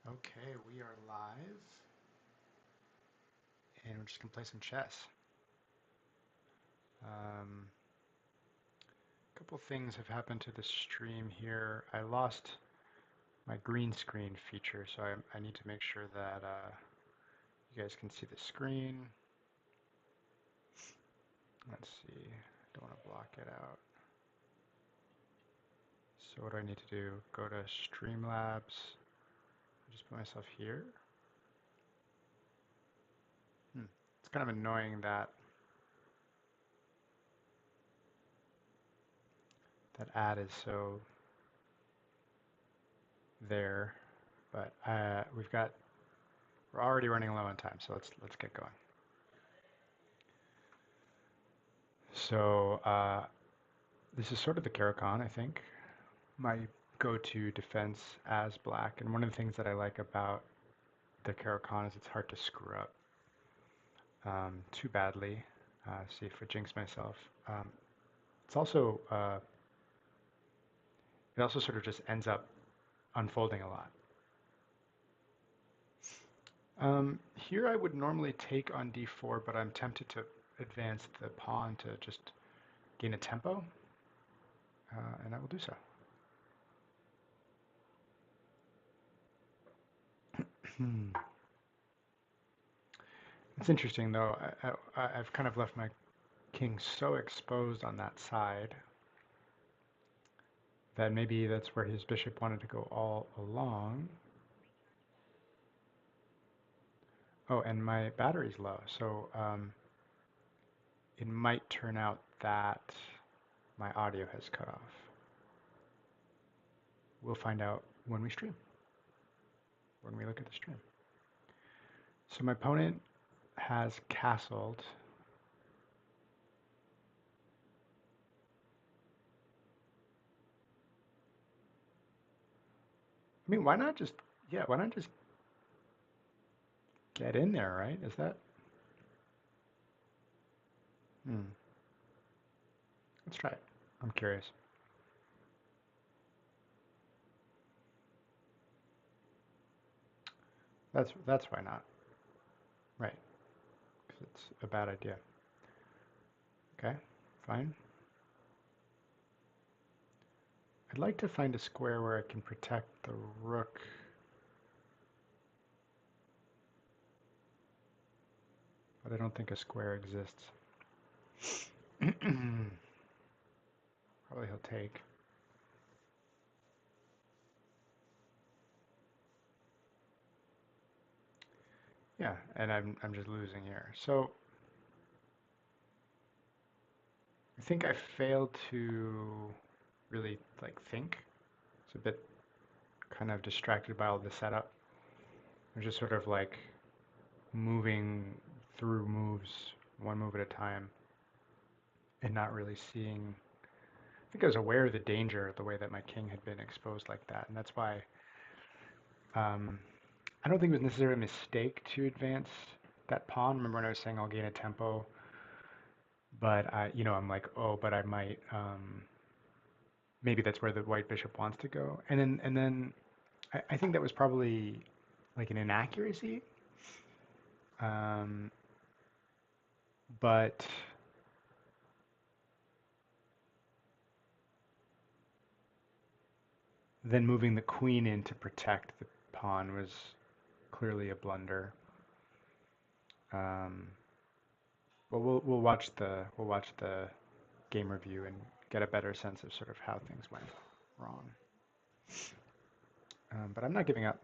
Okay, we are live, and we're just gonna play some chess. A couple things have happened to the stream here. I lost my green screen feature, so I need to make sure that you guys can see the screen. Let's see, don't want to block it out. So what do I need to do? Go to Streamlabs, just put myself here. It's kind of annoying that that ad is so there, but we're already running low on time, so let's get going. So this is sort of the Caro-Kann, I think. My go-to defense as black, and one of the things that I like about the Caro-Kann is it's hard to screw up too badly. See if I jinx myself. It's also it also sort of just ends up unfolding a lot. Here I would normally take on d4, but I'm tempted to advance the pawn to just gain a tempo, and I will do so. It's interesting though. I've kind of left my king so exposed on that side that maybe that's where his bishop wanted to go all along. Oh, and my battery's low, so it might turn out that my audio has cut off. We'll find out when we stream, when we look at the stream. So my opponent has castled. I mean, why not just get in there, right? Is that? Let's try it. I'm curious. That's why not, right? Because it's a bad idea. Okay, fine. I'd like to find a square where I can protect the rook. But I don't think a square exists. Probably he'll take. Yeah, and I'm just losing here. So I think I failed to really like think. It's a bit kind of distracted by all the setup. I'm just sort of like moving through moves, one move at a time, and not really seeing. I think I was aware of the danger of the way that my king had been exposed like that, and that's why I don't think it was necessarily a mistake to advance that pawn. Remember when I was saying I'll gain a tempo, but I'm like, oh, but I might, maybe that's where the white bishop wants to go, and then I think that was probably like an inaccuracy, um, but then moving the queen in to protect the pawn was clearly a blunder. Um, but we'll watch the game review and get a better sense of sort of how things went wrong. But I'm not giving up.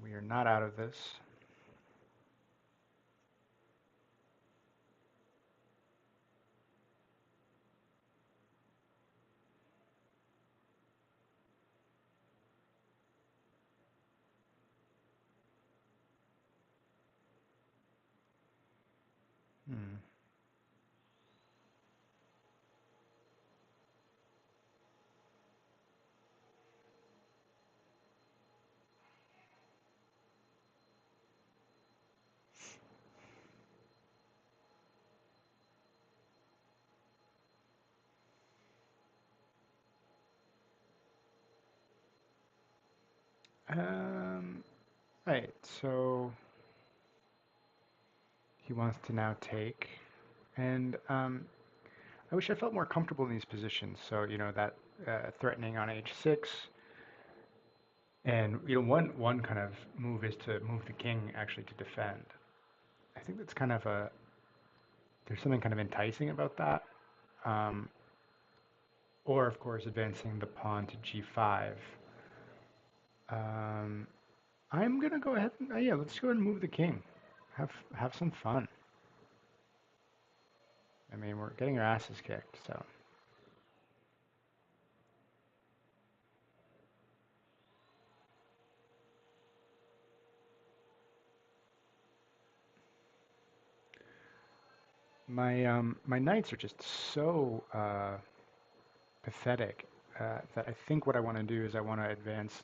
We are not out of this. Hmm. Um, right, so he wants to now take, and I wish I felt more comfortable in these positions. So, that threatening on h6, and one kind of move is to move the king actually to defend. I think that's kind of there's something kind of enticing about that. Um, or of course advancing the pawn to g5. Um, I'm gonna go ahead and yeah, let's go ahead and move the king. Have some fun. I mean, we're getting our asses kicked, so. My knights are just so pathetic that I think what I want to do is I want to advance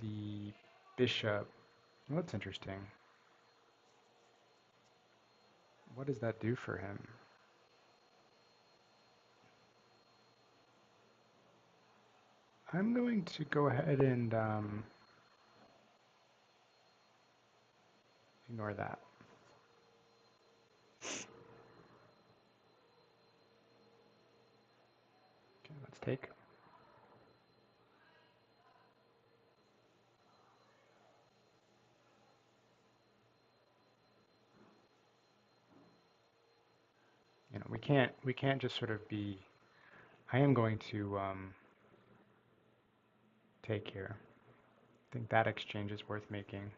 the bishop. Well, that's interesting. What does that do for him? I'm going to go ahead and ignore that. Okay, let's take. We can't just sort of be. I am going to take here. I think that exchange is worth making.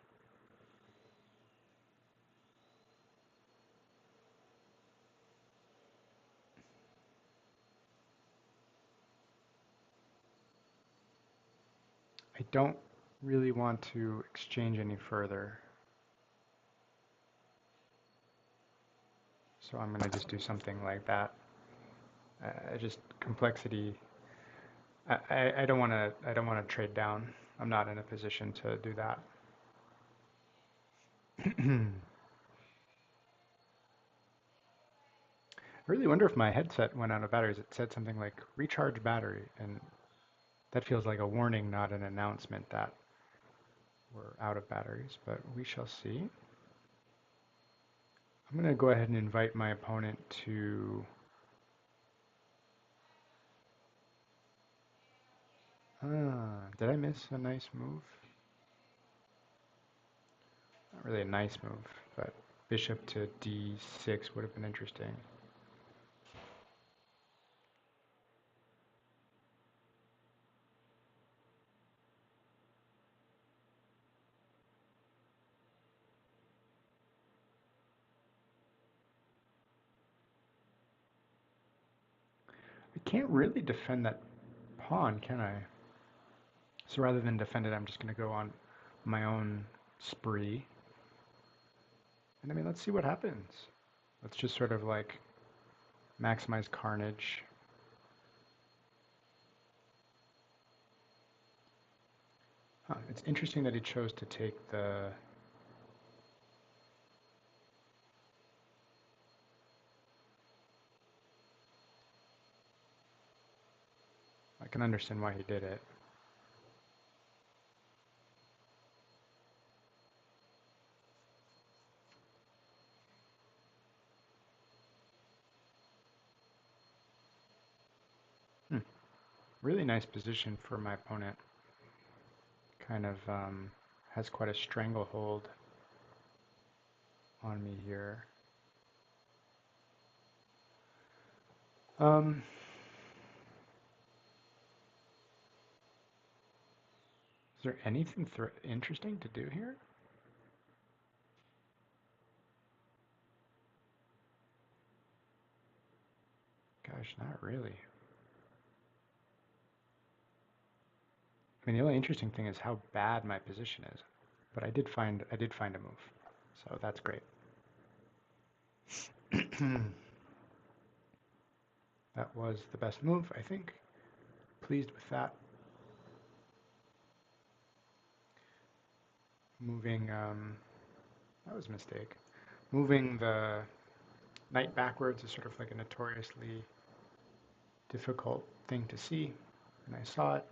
I don't really want to exchange any further. So I'm going to just do something like that. Just complexity. I don't want to. I don't want to trade down. I'm not in a position to do that. I really wonder if my headset went out of batteries. It said something like recharge battery, and that feels like a warning, not an announcement that we're out of batteries, but we shall see. I'm going to go ahead and invite my opponent to. Did I miss a nice move? Not really a nice move, but bishop to d6 would have been interesting. I can't really defend that pawn, can I? So rather than defend it, I'm just going to go on my own spree. And I mean, let's see what happens. Let's just sort of like maximize carnage. Huh, it's interesting that he chose to take the. I can understand why he did it. Hmm. Really nice position for my opponent. Kind of has quite a stranglehold on me here. Um, is there anything interesting to do here? Gosh, not really. I mean, the only interesting thing is how bad my position is. But I did find a move, so that's great. That was the best move, I think. Pleased with that. Moving, that was a mistake. Moving the knight backwards is sort of like a notoriously difficult thing to see, and I saw it.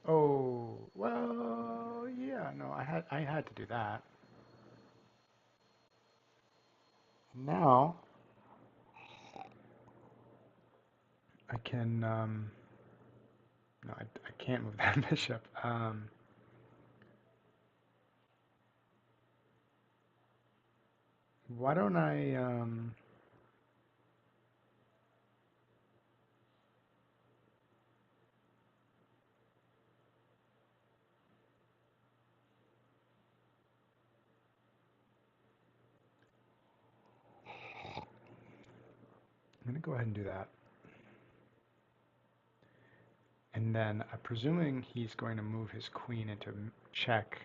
Oh, well, yeah, no, I had to do that. Now I can no, I can't move that bishop. Why don't I'm gonna go ahead and do that. And then presuming he's going to move his queen into check,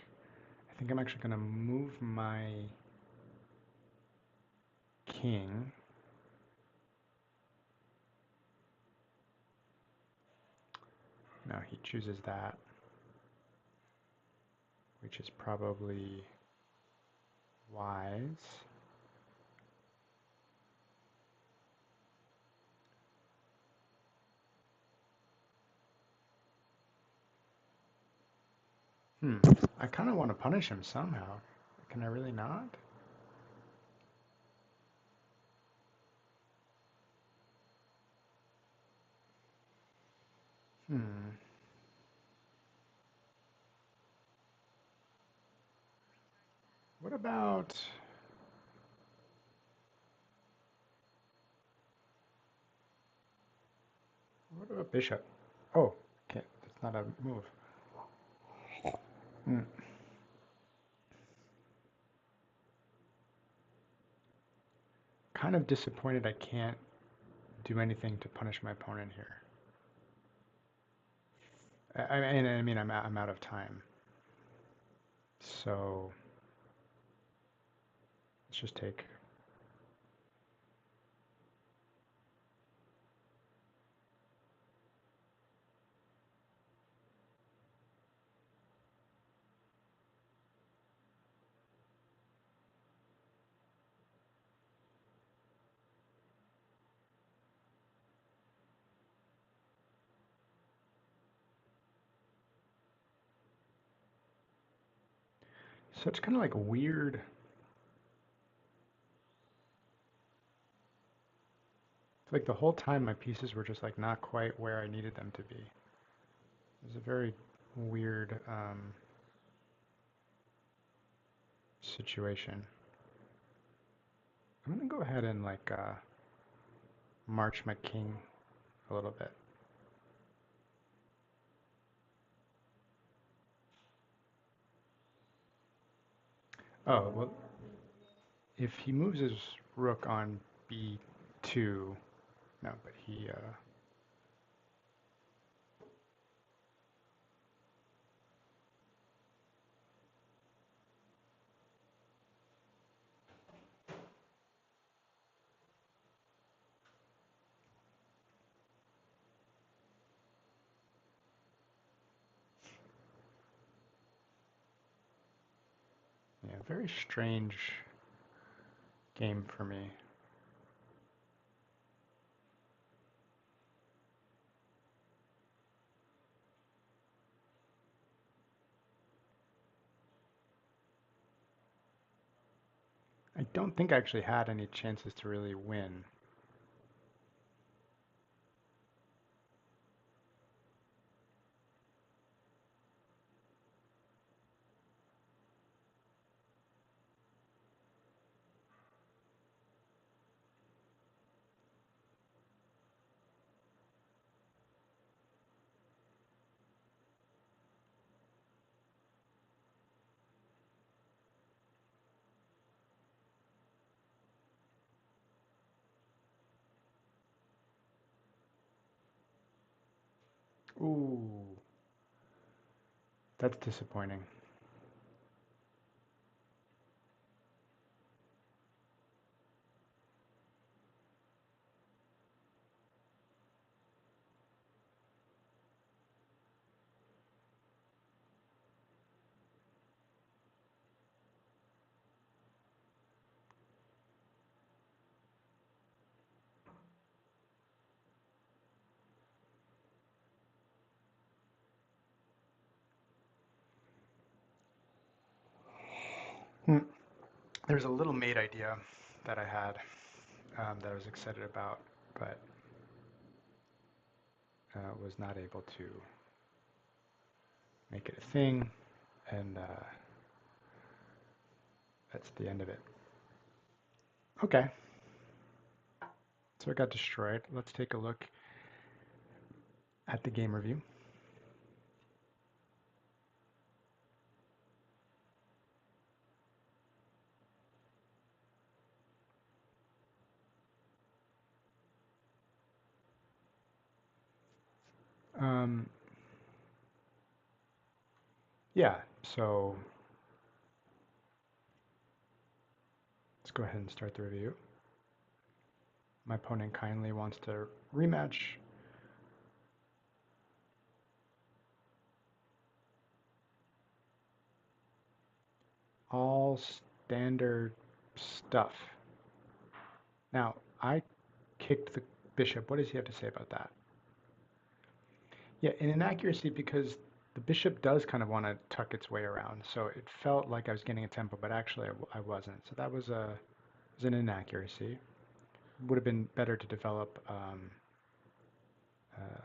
I think I'm actually going to move my king. No, he chooses that, which is probably wise. Hmm. I kind of want to punish him somehow. Can I really not? Hmm. What about bishop? Oh, okay. That's not a move. Hmm. Kind of disappointed I can't do anything to punish my opponent here. I mean, I'm out of time. So let's just take. So it's kind of like weird. It's like the whole time my pieces were just like not quite where I needed them to be. It was a very weird situation. I'm gonna go ahead and like march my king a little bit. Oh, well, if he moves his rook on b2, no, but he, yeah, very strange game for me. I don't think I actually had any chances to really win. Ooh, that's disappointing. Hmm. There's a little mate idea that I had that I was excited about, but was not able to make it a thing, and that's the end of it. Okay, so it got destroyed. Let's take a look at the game review. Um, yeah, so let's go ahead and start the review. My opponent kindly wants to rematch. All standard stuff. Now, I kicked the bishop. What does he have to say about that? Yeah, an inaccuracy because the bishop does kind of want to tuck its way around. So it felt like I was getting a tempo, but actually I wasn't. So that was an inaccuracy. Would have been better to develop a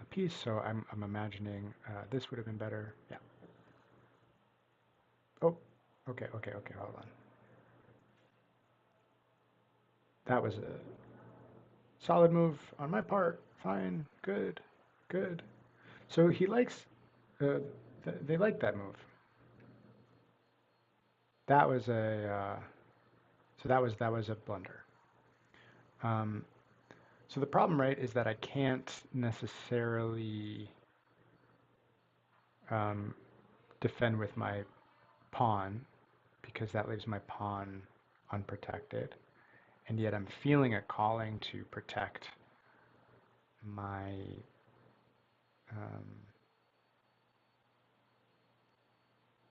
piece. So I'm imagining this would have been better. Yeah. Oh, okay. Hold on. That was a solid move on my part. Fine, good. So he likes, they like that move. That was that was a blunder. Um, so the problem, right, is that I can't necessarily um, defend with my pawn because that leaves my pawn unprotected, and yet I'm feeling a calling to protect my um,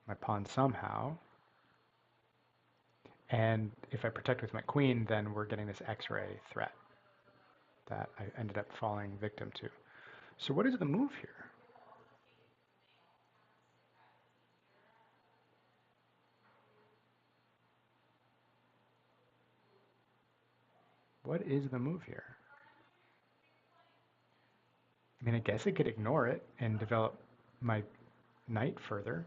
my pawn somehow. And if I protect with my queen, then we're getting this X-ray threat that I ended up falling victim to. So what is the move here? What is the move here? I mean, I guess I could ignore it and develop my knight further.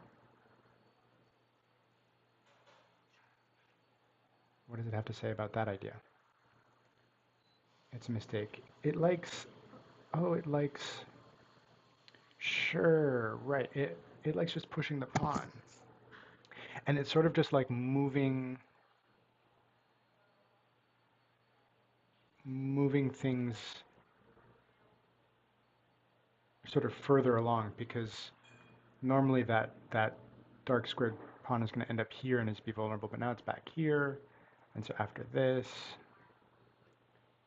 What does it have to say about that idea? It's a mistake. It likes, oh, it likes, sure, right. It likes just pushing the pawn. And it's sort of just like moving things sort of further along because normally that dark squared pawn is going to end up here and is be vulnerable, but now it's back here. And so after this,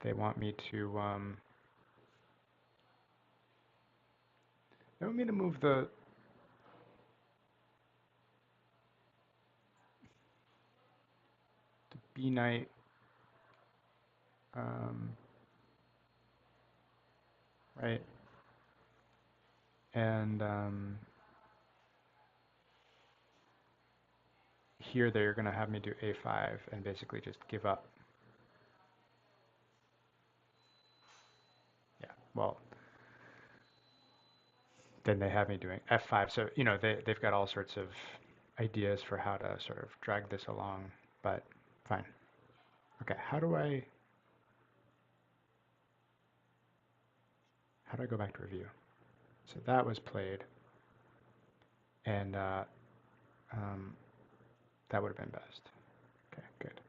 they want me to they want me to move the B knight um, right, and here they're going to have me do A5 and basically just give up. Yeah, well, then they have me doing F5. So, you know, they've got all sorts of ideas for how to sort of drag this along, but fine. Okay, how do I go back to review? So that was played, and um, that would have been best. Okay, good.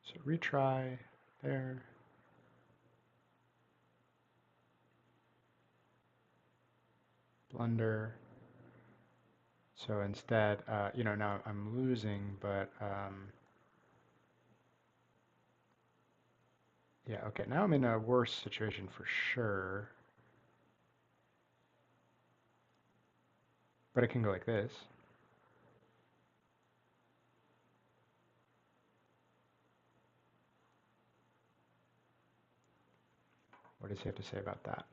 So retry there. Blunder. So instead, you know, now I'm losing, but yeah, okay, now I'm in a worse situation for sure. But I can go like this. What does he have to say about that?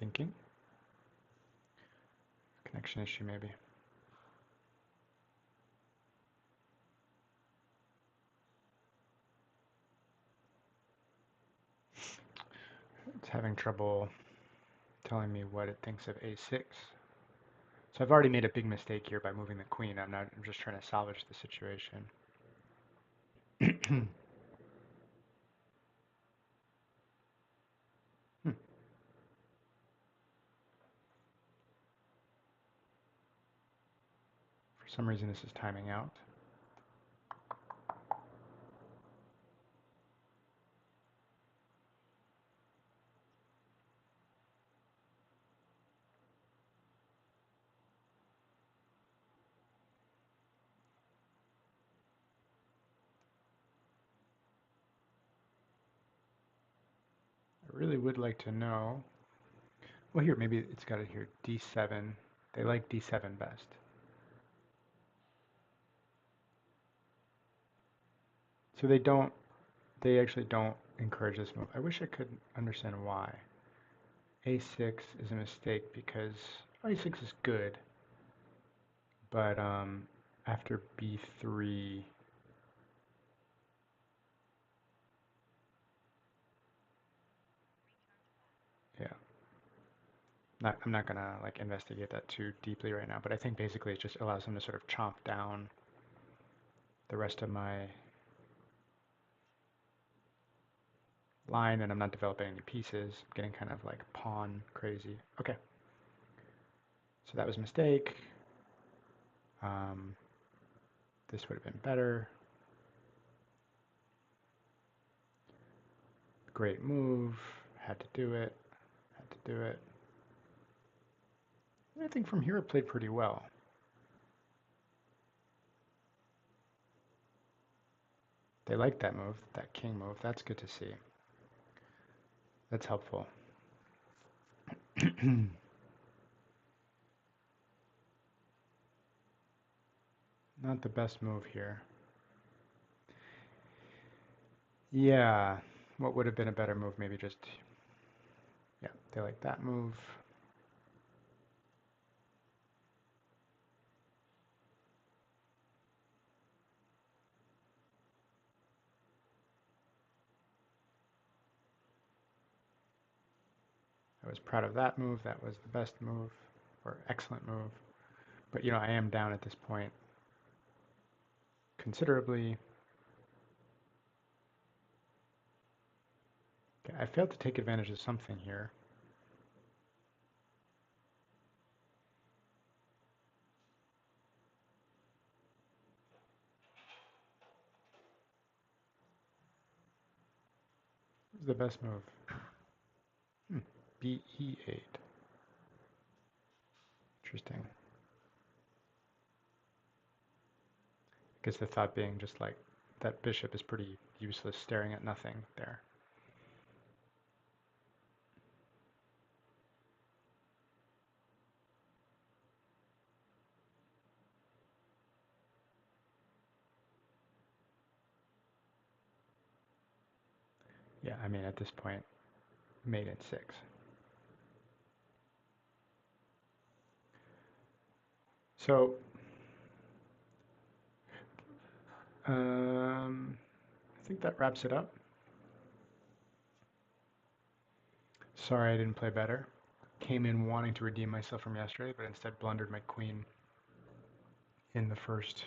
thinking. Connection issue maybe. It's having trouble telling me what it thinks of a6. So I've already made a big mistake here by moving the queen. I'm just trying to salvage the situation. Hmm. For some reason this is timing out. I really would like to know. Well, here, maybe it's got it here, d7. They like d7 best. So they actually don't encourage this move. I wish I could understand why. a6 is a mistake because a6 is good, but after b3, yeah. I'm not gonna like investigate that too deeply right now, but I think basically it just allows them to sort of chomp down the rest of my line, and I'm not developing any pieces. I'm getting kind of like pawn crazy. Okay, so that was a mistake. Um, this would have been better. Great move. Had to do it. Had to do it. I think from here it played pretty well. They like that move, that king move. That's good to see. That's helpful. Not the best move here. Yeah, what would have been a better move? Maybe just, yeah, they like that move. I was proud of that move. That was the best move, or excellent move. But, I am down at this point considerably. Okay, I failed to take advantage of something here. What was the best move? BE8. Interesting. I guess the thought being just like that bishop is pretty useless staring at nothing there. Yeah, I mean, at this point, mate in 6. So, I think that wraps it up. Sorry I didn't play better. Came in wanting to redeem myself from yesterday, but instead blundered my queen in the first